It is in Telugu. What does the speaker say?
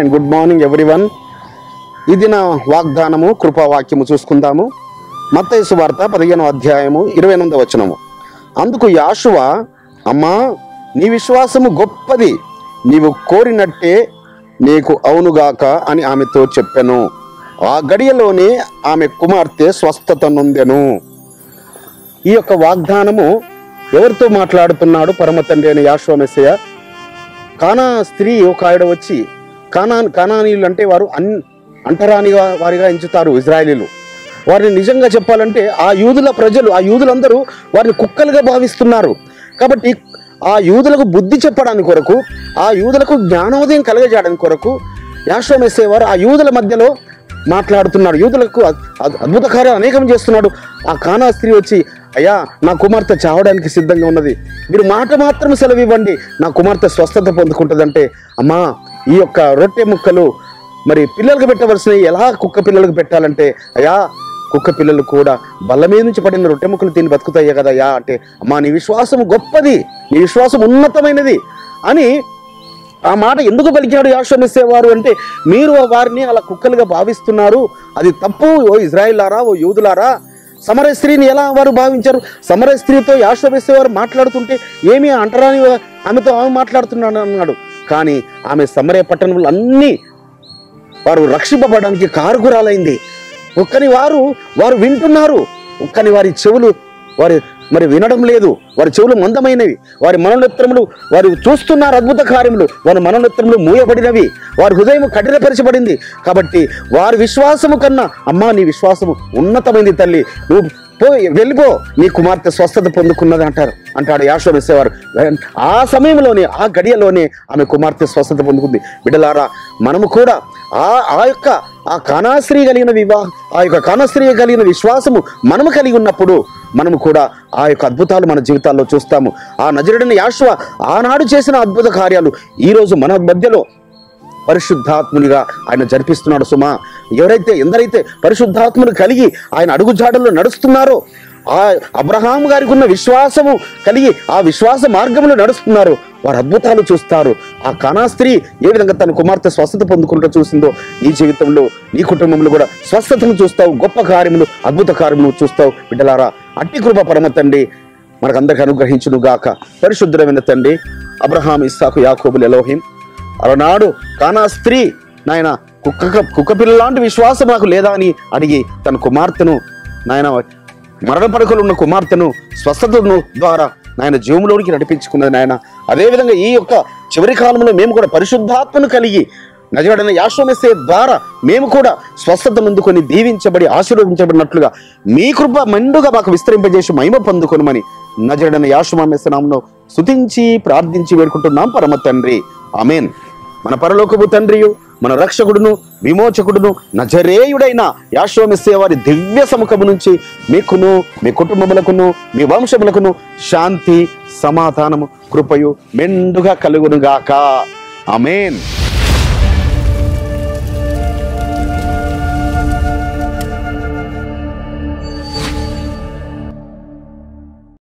And good morning everyone. ఇది నా వాగ్దానము కృపావాక్యము చూసుకుందాము. మత్తయి సువార్త 15వ అధ్యాయము 28వ వచనము. అందుకు యాషువ, అమ్మా నీ విశ్వాసము గొప్పది, నీవు కోరినట్టే నీకు అవునుగాక అని ఆమెతో చెప్పెను. ఆ గడియలోనే ఆమె కుమార్తె స్వస్థత నొందెను. ఈ యొక్క వాగ్దానము ఎవరితో మాట్లాడుతున్నాడు? పరమ తండ్రి అయిన యాషువ మెస్సయ్య. కానా స్త్రీ ఒక ఆవిడ వచ్చి, కానానీయులు అంటే వారు అంటరాని వారిగా ఎంచుతారు ఇజ్రాయేలీలు. వారిని నిజంగా చెప్పాలంటే ఆ యూదుల ప్రజలు, ఆ యూదులందరూ వారిని కుక్కలుగా భావిస్తున్నారు. కాబట్టి ఆ యూదులకు బుద్ధి చెప్పడానికి కొరకు, ఆ యూదులకు జ్ఞానోదయం కలగజేయడానికి కొరకు యాషువ మెస్సయ్య వారు ఆ యూదుల మధ్యలో మాట్లాడుతున్నాడు. యూదులకు అద్భుత కార్యాలు అనేకం చేస్తున్నాడు. ఆ కానా స్త్రీ వచ్చి, అయ్యా నా కుమార్తె చావడానికి సిద్ధంగా ఉన్నది, మీరు మాట మాత్రం సెలవు ఇవ్వండి, నా కుమార్తె స్వస్థత పొందుకుంటుందంటే, అమ్మా ఈ యొక్క రొట్టె ముక్కలు మరి పిల్లలకు పెట్టవలసినవి ఎలా కుక్క పిల్లలకు పెట్టాలంటే, అయ్యా కుక్క పిల్లలు కూడా బల్ల మీద నుంచి పడిన రొట్టె ముక్కలు తిని బతుకుతాయి కదయ్యా అంటే, అమ్మా నీ విశ్వాసం గొప్పది, నీ విశ్వాసం ఉన్నతమైనది అని ఆ మాట ఎందుకు పలికాడు యాషువ మెస్సయ్య వారు అంటే, మీరు వారిని అలా కుక్కలుగా భావిస్తున్నారు, అది తప్పు. ఓ ఇజ్రాయిలారా, ఓ యూదులారా, సమరయ స్త్రీని ఎలా వారు భావించారు? సమరయ స్త్రీతో యాషువ మెస్సయ్య వారు మాట్లాడుతుంటే ఏమీ అంటరాని ఆమెతో ఆమె మాట్లాడుతున్నాడు అన్నాడు. కానీ ఆమె సమరయ పట్టణంలో అన్నీ వారు రక్షింపబడడానికి కారకురాలైంది. ఒక్కని వారు వింటున్నారు, ఒక్కని వారి చెవులు మరి వినడం లేదు. వారి చెవులు మందమైనవి, వారి మనోనేత్రములు వారు చూస్తున్నారు అద్భుత కార్యములు, వారి మనోనేత్రములు మూయబడినవి, వారి హృదయం కఠినపరచబడింది. కాబట్టి వారి విశ్వాసము కన్నా, అమ్మా నీ విశ్వాసము ఉన్నతమైంది తల్లి, నువ్వు వెళ్ళిపో, నీ కుమార్తె స్వస్థత పొందుకున్నది అంటాడు యాషువ మెస్సయ్య వారు. ఆ సమయంలోనే, ఆ గడియలోనే ఆమె కుమార్తె స్వస్థత పొందుకుంది. బిడ్డలారా, మనము కూడా ఆ కానాస్త్రీ కలిగిన ఆ యొక్క కానాస్త్రీ కలిగిన విశ్వాసము మనము కలిగి ఉన్నప్పుడు మనము కూడా ఆ యొక్క అద్భుతాలు మన జీవితాల్లో చూస్తాము. ఆ నజరుడైన యాషువ ఆనాడు చేసిన అద్భుత కార్యాలు ఈరోజు మన మధ్యలో పరిశుద్ధాత్మునిగా ఆయన జరిపిస్తున్నాడు. సుమా, ఎందరైతే పరిశుద్ధాత్ముని కలిగి ఆయన అడుగుజాడల్లో నడుస్తున్నారో, ఆ అబ్రహాం గారికి ఉన్న విశ్వాసము కలిగి ఆ విశ్వాస మార్గంలో నడుస్తున్నారు, వారు అద్భుతాలు చూస్తారు. ఆ కానా స్త్రీ ఏ విధంగా తన కుమార్తె స్వస్థత పొందుకుంటూ చూసిందో, నీ జీవితంలో నీ కుటుంబంలో కూడా స్వస్థతను చూస్తావు, గొప్ప కార్యములు, అద్భుత కార్యములు చూస్తావు. బిడ్డలారా, అట్టి కృప పరమ తండ్రి మనకందరికి అనుగ్రహించును గాక. పరిశుద్ధమైన తండ్రి, అబ్రహాం, ఇస్సాకు, యాకోబులు ఎలోహిం, అలనాడు కానా స్త్రీ నాయన కుక్క పిల్ల లాంటి విశ్వాసం నాకు లేదా అని అడిగి తన కుమార్తెను, నాయన మరణ పడకలు ఉన్న కుమార్తెను స్వస్థతను ద్వారా నాయన జీవంలోనికి నడిపించుకున్నది నాయన. అదేవిధంగా ఈ యొక్క చివరి కాలంలో మేము కూడా పరిశుద్ధాత్మను కలిగి నజరుడైన యాషువ మెస్సయ్య ద్వారా మేము కూడా స్వస్థత పొందుకొని దీవించబడి ఆశీర్వదించబడినట్లుగా మీ కృప మెండుగా మాకు విస్తరింపజేసి మహిమ పొందుకొనమని నజరుడైన యాషువ మెస్సయ్య నామములో స్తుతించి ప్రార్థించి వేడుకుంటున్నాం పరమ తండ్రి, ఆమేన్. మన పరలోకపు తండ్రియు, మన రక్షకుడును విమోచకుడును నజరేయుడైన యాషువ మెస్సయ్య వారి దివ్య సముఖము నుంచి మీకును, మీ కుటుంబములకును, మీ వంశములకును శాంతి, సమాధానము, కృపయు మెండుగా కలుగునుగాక. ఆమేన్.